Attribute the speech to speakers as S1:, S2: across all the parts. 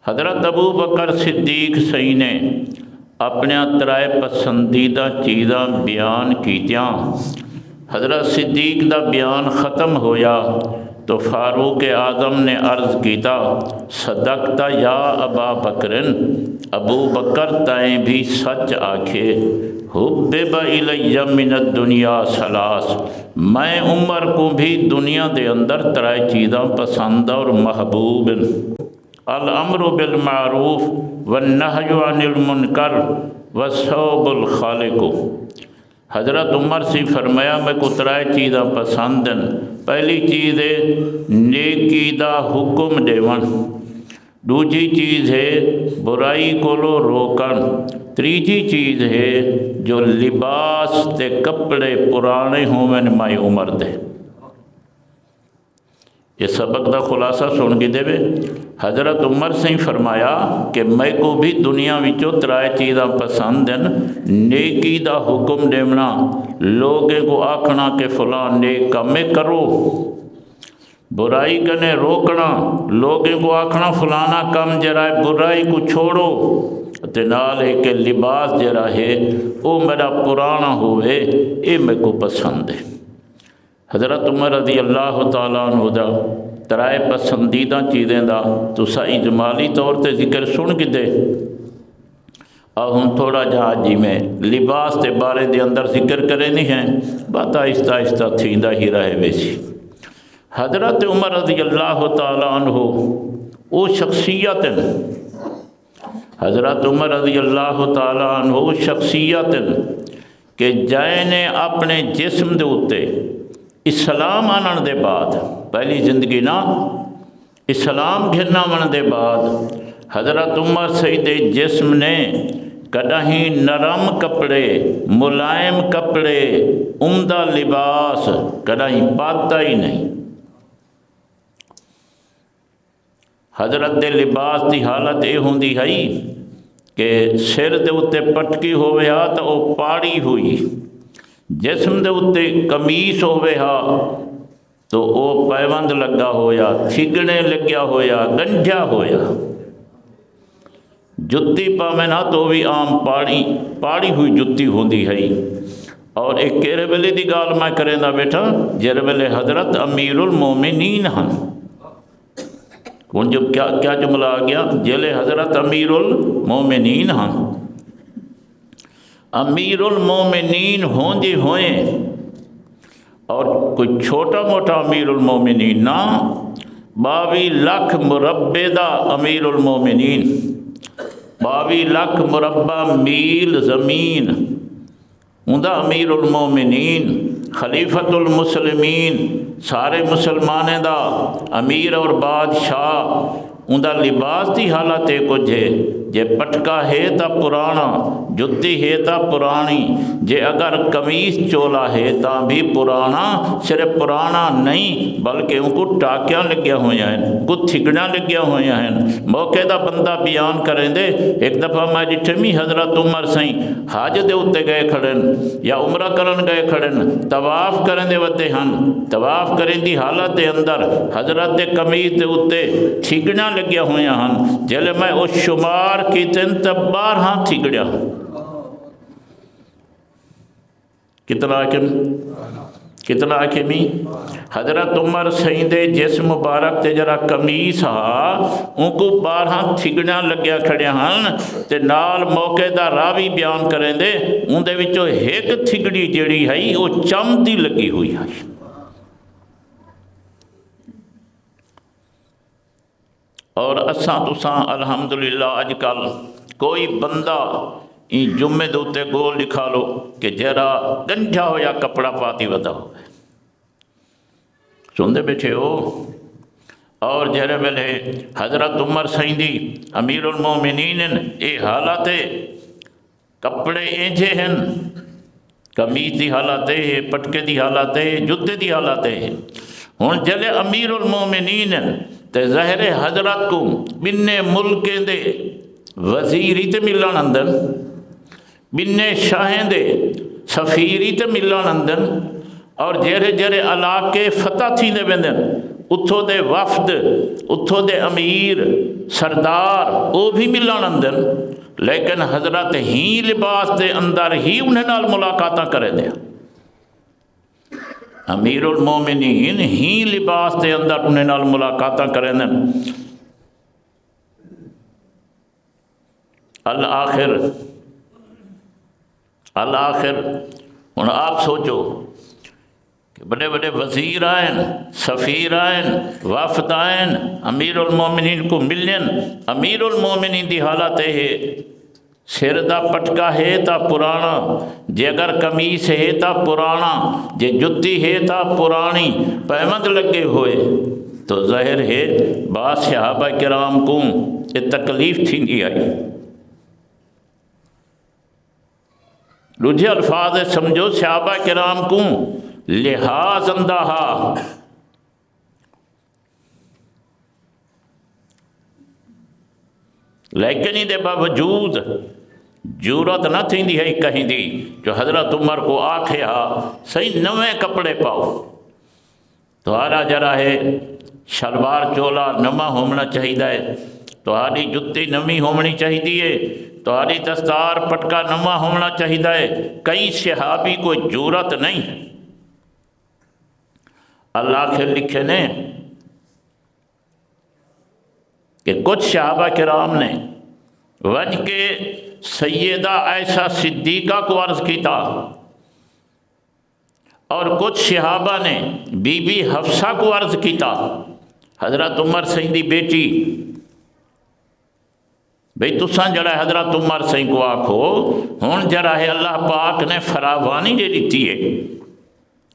S1: حضرت ابو بکر صدیق سئی نے اپنے ترائے پسندیدہ چیزاں بیان کیتیاں حضرت صدیق دا بیان ختم ہویا تو فاروق اعظم نے عرض کیتا صدقتا یا ابا بکرن، ابو بکر تائیں بھی سچ آکھے، حبب الی من الدنیا ثلاث، میں عمر کو بھی دنیا دے اندر ترائے چیزاں پسند اور محبوب، الامر بالمعروف والنہی عن المنکر والصوب الخالق۔ حضرت عمر سے فرمایا میں کو ترائے چیزاں پسند ہیں، پہلی چیز ہے نیکی دا حکم دیون، دوسری چیز ہے برائی کو روکن، تیسری چیز ہے جو لباس تے کپڑے پرانے ہوئے مائی عمر دے۔ یہ سبق دا خلاصہ سن کے دے حضرت عمر سے فرمایا کہ میں کو بھی دنیا وچوں ترائے چیزاں پسند ہیں، نیکی دا حکم دینا، لوگوں کو آکھنا کہ فلاں نیک کام کرو، برائی کنے روکنا، لوگوں کو آکھنا فلانا کام جرا ہے برائی کو چھوڑو، تے نال ہے کہ لباس جرا ہے وہ میرا پرانا ہوئے اے میں کو پسند ہے۔ حضرت عمر رضی اللہ تعالیٰ عنہ دا ترائے پسندیدہ چیزیں دا تسا اجمالی طور تے ذکر سن کے دے، اور ہم تھوڑا جہاں جی میں لباس تے بارے دے اندر ذکر کرے نہیں ہیں، بات آہستہ آہستہ تھیندہ ہی رہے ویسی۔ حضرت عمر رضی اللہ تعالیٰ عنہ وہ شخصیت، حضرت عمر رضی اللہ تعالیٰ عنہ وہ شخصیت کہ جائے نے اپنے جسم دے اتے اسلام آنن دے بعد، پہلی زندگی نا اسلام گھرنا من دے بعد، حضرت عمر سید جسم نے کدہیں نرم کپڑے، ملائم کپڑے، عمدہ لباس کدہیں پاتا ہی نہیں۔ حضرت دے لباس دی حالت اے ہوندی ہے کہ سر دے اتے پٹکی ہوئے ہا تو وہ پاڑی ہوئی، جسم دے اتے کمیس ہوئے ہا تو وہ پیوند لگا ہویا، تھگنے لگیا ہویا، گنجا ہویا، جتی پاویں نہ تو بھی عام پاڑی ہوئی جتی ہوندی ہے۔ اور ایک کیرے ویلے دی گال میں کریں دا بیٹھا جیرے ویلے حضرت امیر المومنین ہن، کون جب کیا جملہ آ گیا، جیلے حضرت امیر المومنین ہن، امیر المومنین ہوں جی ہوئیں، اور کوئی چھوٹا موٹا امیر المومنین نا، 22 لاکھ مربع دا امیر المومنین، 22 لاکھ مربع میل زمین اندہ امیر المومنین، خلیفۃ المسلمین، سارے مسلمانے دا امیر اور بادشاہ، اندہ لباس دی حالت ہے کچھ ہے، جے پٹکا ہے تا پرانا، جتی ہے تا پرانی، جے اگر کمیز چولا ہے تا بھی پرانا، صرف پرانا نہیں بلکہ ان کو ٹاکیاں لگیا ہوئے ہیں، کو تھگڑیاں لگیا ہوئے ہیں۔ موقع دا بندہ بیان کریں دے، ایک دفعہ میں جٹھمی حضرت عمر سائیں حاج دے اتے گئے کھڑن یا عمرہ کرن گئے کھڑن، طواف کریں دے ودے ہن، طواف کریں دی حالت دے اندر حضرت دے کمیز دے اتے تھگڑیاں لگیا ہوئے ہیں، جلے میں اس شمار کی تب 12 تھگڑیاں، کتنا حکمی حضرت عمر سیندے جسم مبارک تے جرا کمیس ہا ان کو 12 تھگڑیاں لگیا کھڑے ہن، تے نال موقع دا راوی بیان کریں دے ان دے وچوں ایک تھگڑی جڑی ہے وہ چمدی لگی ہوئی ہے۔ اور اساں تساں الحمدللہ اج کل کوئی بندہ این جمعے دوتے گول لکھا لو کہ جرا گنجا ہو یا کپڑا پاتی ودا ہو سندے بیٹھے ہو۔ اور جرے ویلے حضرت عمر سیندی امیر المومنین اے حالت کپڑے اینجے ہیں، کمیز دی حالت ہے، پٹکے دی حالت ہے، جتے دی حالت ہے۔ ہن جلے امیر المومنین تے ظاہر حضرت کو بنے ملکیں دے وزیری تے ملان اندر، بنے شاہیں دے سفیری تے ملان اندر، اور جرے جرے علاقے فتح تھی دے بندن اتھوں دے وفد، اتھوں دے امیر سردار وہ بھی ملن اندر، لیکن حضرت ہی لباس دے اندر ہی انہیں نال ملاقاتاں کرے دیا۔ امیر المومنین ہی لباس دے اندر انہیں نال ملاقاتاں کرے دیں۔ الآخر ہن آپ سوچو کہ بڑے بڑے وزیر آئین، سفیر آئین، وفد آئین، امیر المومنین کو ملن، امیر المومنین دی حالت ہے سر دا پٹکا ہے تا پرانا، جے اگر قمیص ہے تا پرانا، جے جتی ہے تا پرانی، پیمند لگے ہوئے، تو ظاہر ہے بعض صحابہ کرام کو یہ تکلیف تھی نہیں آئی۔ دوجھے الفاظ سمجھو، صحابہ کرام کو لحاظ اندہا، لیکن ہی دے باوجود جورت نہ تھی دی ہے کہیں دی جو حضرت عمر کو آکھے ہا صحیح نویں کپڑے پاؤ، تمہارا جرا ہے شلوار چولا نواں ہونا چاہیے، تمہاری جتی نویں ہونی چاہیے، تمہاری دستار پٹکا نواں ہونا چاہیے۔ کئی صحابی کو جورت نہیں۔ اللہ کے لکھے نے کہ کچھ صحابہ کرام نے ونج کے سیدہ عائشہ صدیقہ کو عرض کیتا، اور کچھ صحابہ نے بی بی حفصہ کو عرض کیتا، حضرت عمر سین دی بیٹی، بھئی تساں جڑا حضرت عمر سین کو آکھو، ہون جڑا ہے اللہ پاک نے فراوانی دے دیتی ہے،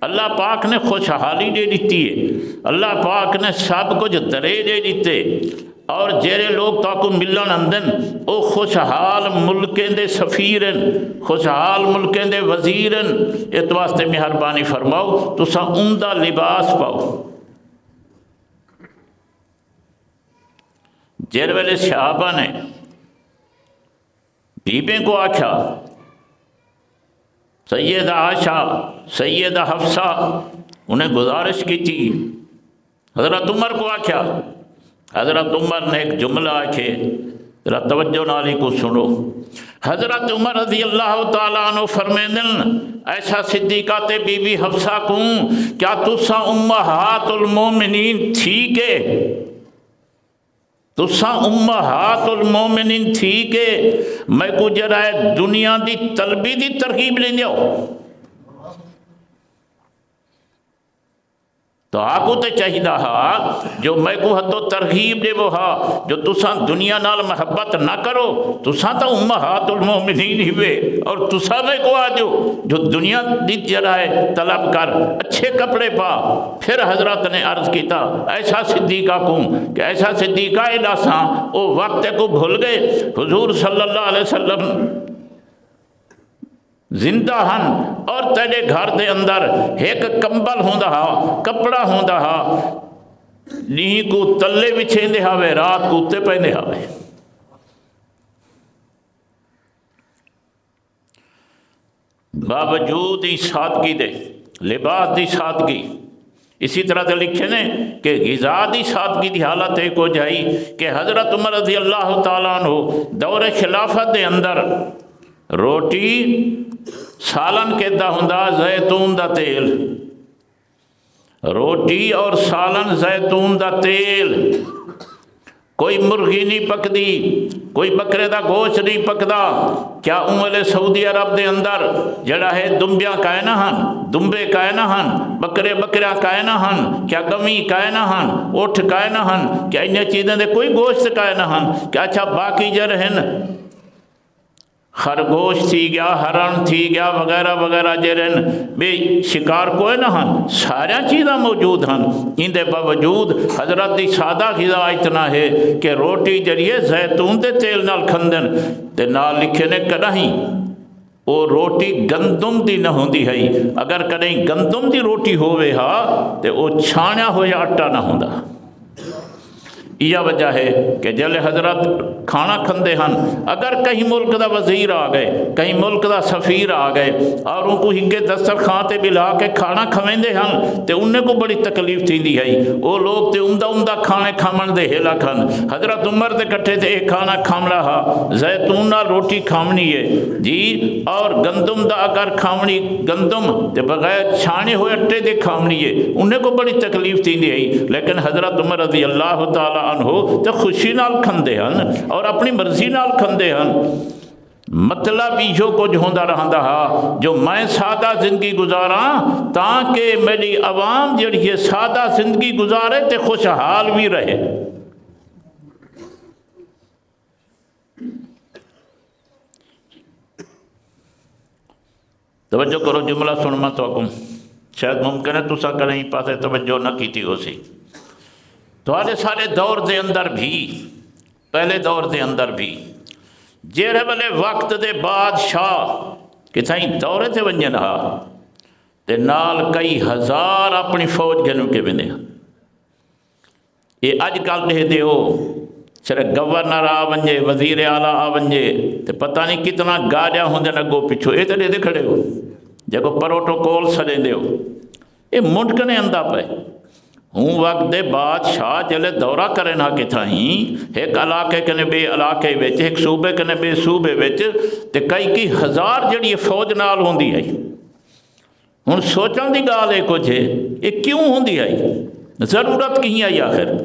S1: اللہ پاک نے خوشحالی دے دیتی ہے، اللہ پاک نے سب کچھ درے دے دیتے، اور جیرے لوگ تاکو ملن اندن او خوشحال ملکیں دے سفیرن، خوشحال ملکیں دے وزیرن، اس واسطے مہربانی فرماؤ تسا عمدہ لباس پاؤ۔ جیر ویلے صحابہ نے بیبیں کو آکھا، سیدہ عائشہ، سیدہ حفصہ، انہیں گزارش کی تھی، حضرت عمر کو آکھا، حضرت عمر نے ایک جملہ آکھے، ذرا توجہ نالی کو سنو۔ حضرت عمر رضی اللہ تعالیٰ عنہ فرمیندن ایسا صدیقہ تے بی بی حفصہ کو، کیا تسا امہات المومنین تھی کے، تسا امہات المومنین تھی کے میں کو جرائے دنیا دی طلبی دی ترغیب لیں دیو، تو آگو تے چاہیدہ ہا جو میں کو حد و ترغیب دے وہ ہا جو تساں دنیا نال محبت نہ کرو، تساں تا امہات المومنین ہی وے، اور تساں میں کو آجو جو دنیا دی جرائے طلب کر، اچھے کپڑے پا۔ پھر حضرت نے عرض کیتا ایسا صدیقہ کو کہ ایسا صدیقہ اداساں او وقت کو بھول گئے، حضور صلی اللہ علیہ وسلم زندہ ہن، اور تیرے گھر دے اندر ایک کمبل ہوندا ہا، کپڑا ہوندا ہا، نہیں کو تلے بچھیں دے ہاوے، رات کو تے پہنے ہاوے۔ باوجود ہی سادگی دے، لباس دی سادگی، اسی طرح تے لکھے نے کہ غذا دی سادگی دی حالت ایک ہو جائی کہ حضرت عمر رضی اللہ تعالیٰ عنہ دور خلافت دے اندر روٹی سالن کہتا ہوندا زیتون دا تیل، روٹی اور سالن زیتون دا تیل، کوئی مرغی نہیں پکدی، کوئی بکرے دا گوشت نہیں پکدا۔ کیا امل سعودی عرب دے اندر جڑا ہے دمبیاں کائنا ہن، دمبے کائنا ہن، بکرے بکریاں کائنا ہن، کیا گمی کائنا ہن، اٹھ کائنا ہن، کیا انہیں چیزیں دے کوئی گوشت کائنا ہن، کیا اچھا باقی جر ہیں خرگوش تھی گیا، ہرن تھی گیا، وغیرہ وغیرہ جرن بے شکار کوئی نہ ہن، سارا چیزاں موجود ہن، ان دے باوجود حضرت دی سادہ غذا اتنا ہے کہ روٹی جریے زیتون دے تیل نال کھندن، تے نال لکھے نے کدہیں وہ روٹی گندم دی نہ ہوندی ہے، اگر کدہیں گندم دی روٹی ہوئے ہا تے وہ چھانا ہویا آٹا نہ ہوندا۔ یہ وجہ ہے کہ جلے حضرت کھانا کھندے ہن، اگر کہیں ملک دا وزیر آ گئے، کہیں ملک دا سفیر آ گئے اور ان کو ہکے دسترخوان تے بلا کے کھانا کھویندے ہن تے انہیں کو بڑی تکلیف تھیندی ہے، وہ لوگ تے عمدہ کھانے کھامن دے ہیلا کھن۔ حضرت عمر دے کٹھے تے ایک کھانا کھامنا ہا، زیتون نال روٹی کھامنی ہے جی، اور گندم دا اگر کھامنی گندم تے بغیر چھانے ہوئے اٹے دے کھامنی ہے، انہیں کو بڑی تکلیف تھیندی ہے، لیکن حضرت عمر رضی اللہ تعالی عنہ تے خوشی نال کھندے ہن اور اپنی مرضی نال کھندے ہن۔ مطلب یہ کچھ ہوندا رہندا ہا جو میں سادہ زندگی گزاراں تاکہ میری عوام جڑی ہے سادہ زندگی گزارے تے خوشحال بھی رہے۔ توجہ کرو، جملہ سنما تو حکم شاید ممکن ہے تسا کہیں پاسے توجہ نہ کیتی ہو سی۔ تھوڑے سارے دور دے اندر بھی، پہلے دور دے اندر بھی جیڑے والے وقت دے بادشاہ کتھائیں دورے تے ونجن ہا تے نال کئی ہزار اپنی فوج گھنوں کے بندے ہیں۔ یہ اج کل دے دے ہو صرف گورنر آ ونجے، وزیر اعلیٰ آ ونجے تے پتہ نہیں کتنا گاڑیاں ہوندے نگو پچھو، یہ تے دے کھڑے ہو جگہ پروٹوکول سجیں دے ہو، یہ منٹکنے اندہ پہ ہوں وقت دے بادشاہ جلے دورہ کریں نہ کتھائیں ایک علاقے کنے بے علاقے ویچ، ایک صوبے کنے بے صوبے ویچ تے کئی کی ہزار جڑی فوج نال ہوندی ہے۔ ہوں سوچن دی گال ہے کچھ ہے یہ کیوں ہوندی ہے، ضرورت کہیں آئی آخر؟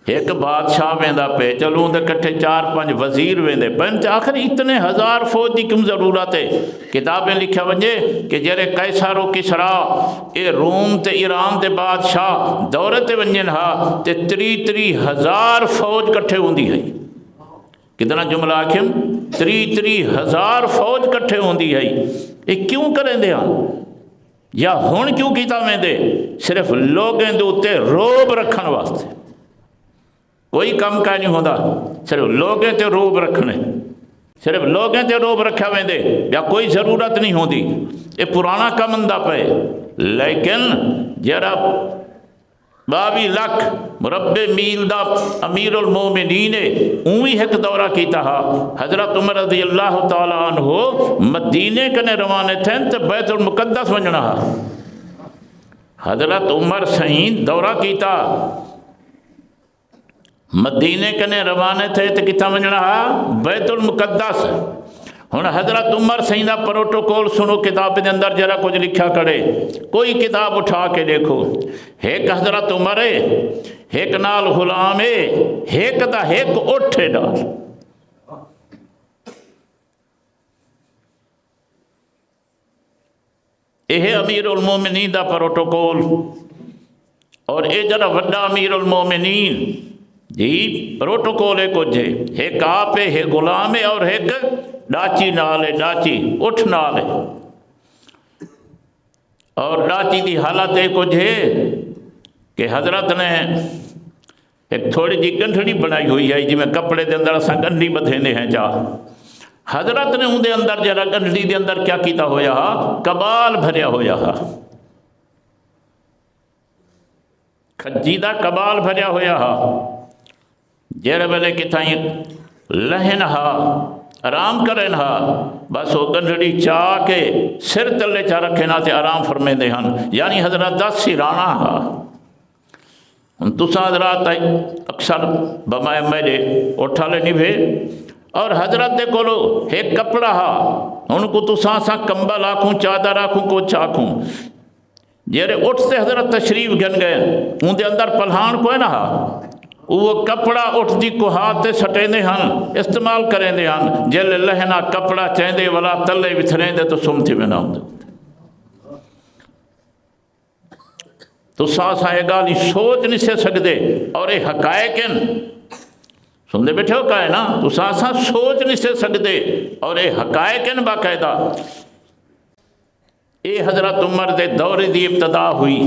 S1: ایک بادشاہ ویندہ پہ چلوں دے کٹھے 4-5 وزیر ویندے پہ آخر اتنے ہزار فوج دی کیوں ضرورت ہے؟ کتابیں لکھا ونجے کہ جرے قیصر و کسرا اے روم تے ایران دے بادشاہ دورے تے ونجن ہا تے 30 ہزار فوج کٹھے ہوندی ہے۔ کتنا جملہ آکھیں 30 ہزار فوج کٹھے ہوندی ہے۔ یہ کیوں کریں دے ہاں یا ہون کیوں کیتا میں دے؟ صرف لوگیں دے اتے روب رکھن واسطے، کوئی کم کا نہیں ہوتا، صرف لوگیں تے روب رکھنے، صرف لوگیں تے روب رکھا ویندے یا کوئی ضرورت نہیں ہوتی۔ یہ پرانا کم اندہ پہ، لیکن جرا 22 لاکھ مربع میل دا امیر المومنین اوہی ایک دورہ کیتا ہا۔ حضرت عمر رضی اللہ تعالیٰ عنہ مدینے کنے روانے تھے تے بیت المقدس ونجنا ہا۔ حضرت عمر سہین دورہ کیتا، مدینے کنے روانے تھے تو کتنا ونجنا ہے بیت المقدس۔ ہن حضرت عمر سیدہ پروٹوکول سنو، کتاب دے اندر جرا کچھ لکھا کرے، کوئی کتاب اٹھا کے دیکھو، ایک حضرت عمر ہے، ایک نال غلام ہے، ایک دا ایک اٹھے نال۔ یہ امیر المومنین دا پروٹوکول، اور اے جڑا وڈا امیر المومنین جی پروٹوکول ہے کچھ ہے، ایک آپ ہے، ایک غلام ہے، اور ایک ڈاچی نال ہے، ڈاچی اٹھ نال ہے۔ اور ڈاچی دی حالت ہے کچھ ہے کہ حضرت نے ایک تھوڑی جی گنڈھڑی بنائی ہوئی ہے جی میں کپڑے دے اندر اساں گنڈھی بدھیندے ہیں جا، حضرت نے اندے اندر جرا گنڈھڑی دے اندر کیا کیتا ہویا ہا، کبال بھریا ہویا ہا، کھجی دا کبال بھریا ہویا ہا۔ جیرے ویلے کتھائیں لہن ہا، آرام کرن ہا، بس وہ گنڈھڑی چاہ کے سر تلے چاہ رکھنا تے آرام فرمے دے ہن، یعنی حضرت دا سرانا ہا۔ تسا حضرات اکثر بمائے میرے اٹھا لے نہیں بھے، اور حضرت دے کولو ایک کپڑا ہا، ان کو تسا سا کمبل آکھوں، چادر آکھوں، کچھ آکھوں۔ جیرے اٹھ سے حضرت تشریف گن گئے، ان دے اندر پلہان کوئی نہ ہا، وہ کپڑا اٹھ دی کو ہاتھ سٹیں دے ہن، استعمال کریں دے ہن، جل لہنا کپڑا چہیں دے والا تلے بتھریں دے تو سمتھی میں نہ ہوں دے۔ تو سا یہ گالی سوچ نہیں سے سکتے، اور یہ حقائق ہیں سن دے بیٹھے ہو کہا ہے نا، تو سا سوچ نہیں سے سکتے، اور یہ حقائق ہیں باقاعدہ۔ یہ حضرت عمر دے دور دی ابتدا ہوئی،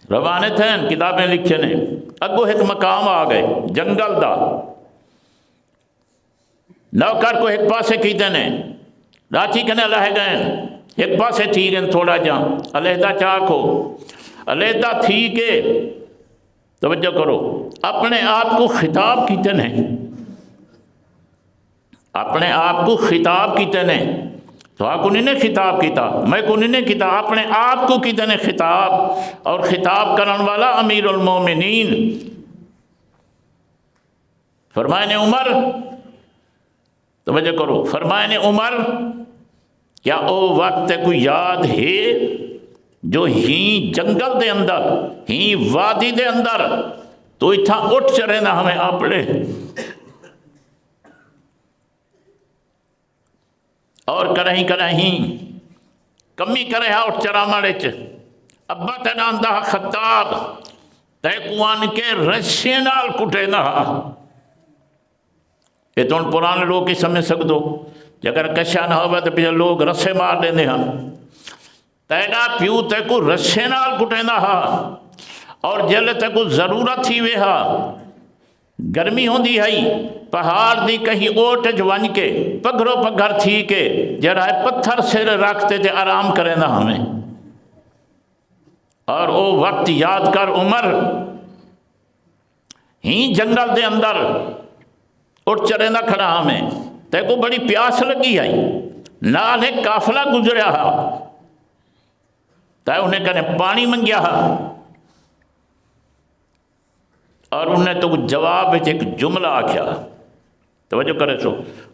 S1: روانے تھے کتابیں لکھے نے، اگو ایک مقام آ گئے جنگل دا، نوکر کو ایک پاسے کیتے نے، راچی کنے لہ گئے، ایک پاسے تھی گئے تھوڑا جا علیحدہ چاکو، علیحدہ تھی کے توجہ کرو، اپنے آپ کو خطاب کیتے نے، اپنے آپ کو خطاب کیتے نے، تو آپ کو نہیں خطاب کیتا، میں کو نہیں کیتا، اپنے آپ کو کیتے نے خطاب، اور خطاب کرن والا امیر المومنین فرمائے عمر، توجہ کرو، فرمائے عمر کیا او وقت کو یاد ہے جو ہی جنگل دے اندر، ہی وادی دے اندر تو اتھا اٹھ چرے نہ ہمیں آپڑے، اور کرہیں کمی کرے ہاں اٹھ چرا مارے ابا تناندہ خطاب تے کوان کے رشے نال کٹے نہ، یہ تو پرانے لوگ ہی سمجھ سکدو، اگر کشا نہ ہوئے تو پھر لوگ رسے مار دینے ہاں، تیڑا پیو تے کو رشے نال کٹے نہ، اور جل تے کو ضرورت ہی وے ہاں، گرمی ہوندی ہے پہاڑ دی کہیں اوٹ جوان کے پگھرو پگھر تھی کے جرائے پتھر سر رکھتے تھے آرام کرے نہ ہمیں، اور او وقت یاد کر عمر، ہی جنگل دے اندر اٹھ چرے نہ کھڑا ہمیں، تے کو بڑی پیاس لگی ہے، نال ایک قافلہ گزریا ہے، تے انہیں کہنے پانی منگیا ہے، اور انہیں تو جواب ایک جملہ آکھیا، توجہ کرے سو،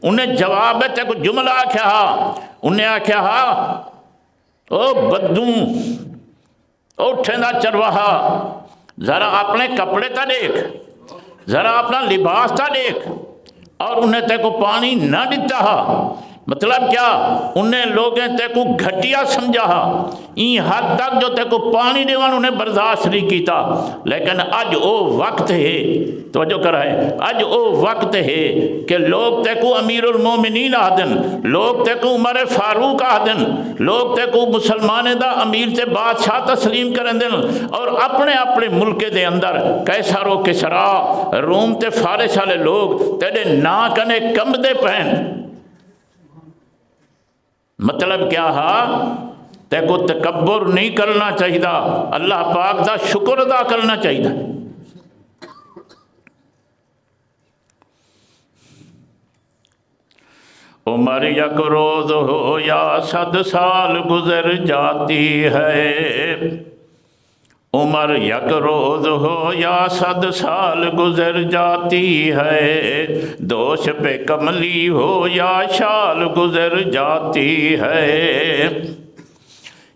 S1: انہیں جواب ایک جملہ آکھیا، انہیں آکھیا او بدوں، او ٹھندا چرواہا، ذرا اپنے کپڑے تا دیکھ، ذرا اپنا لباس تا دیکھ، اور انہیں تے کو پانی نہ دیتا ہا، مطلب کیا، انہیں لوگیں تے کو گھٹیا سمجھا ہا، این حد تک جو تے کو پانی دیوان انہیں برداشت نہیں کیتا، لیکن اج او وقت ہے، توجہ کرائے، اج او وقت ہے کہ لوگ تے کو امیر المومنین آدن، لوگ تے کو عمر فاروق آدن، لوگ تے کو مسلمان دا امیر تے بادشاہ تسلیم کرن دن، اور اپنے اپنے ملک دے اندر کیسر و کسرا روم تے فارس والے لوگ تیرے نا کنے کم دے پہن، مطلب کیا ہا، تے کو تکبر نہیں کرنا چاہیے، اللہ پاک دا شکر ادا کرنا چاہیے، عمر یک روز ہو یا 100 سال گزر جاتی ہے، عمر یک روز ہو یا 100 سال گزر جاتی ہے، دوش پہ کملی ہو یا شال گزر جاتی ہے،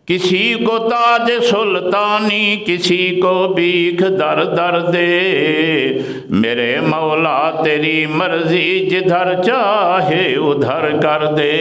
S1: کسی کو تاج سلطانی کسی کو بھیک در در دے، میرے مولا تیری مرضی جدھر چاہے ادھر کر دے۔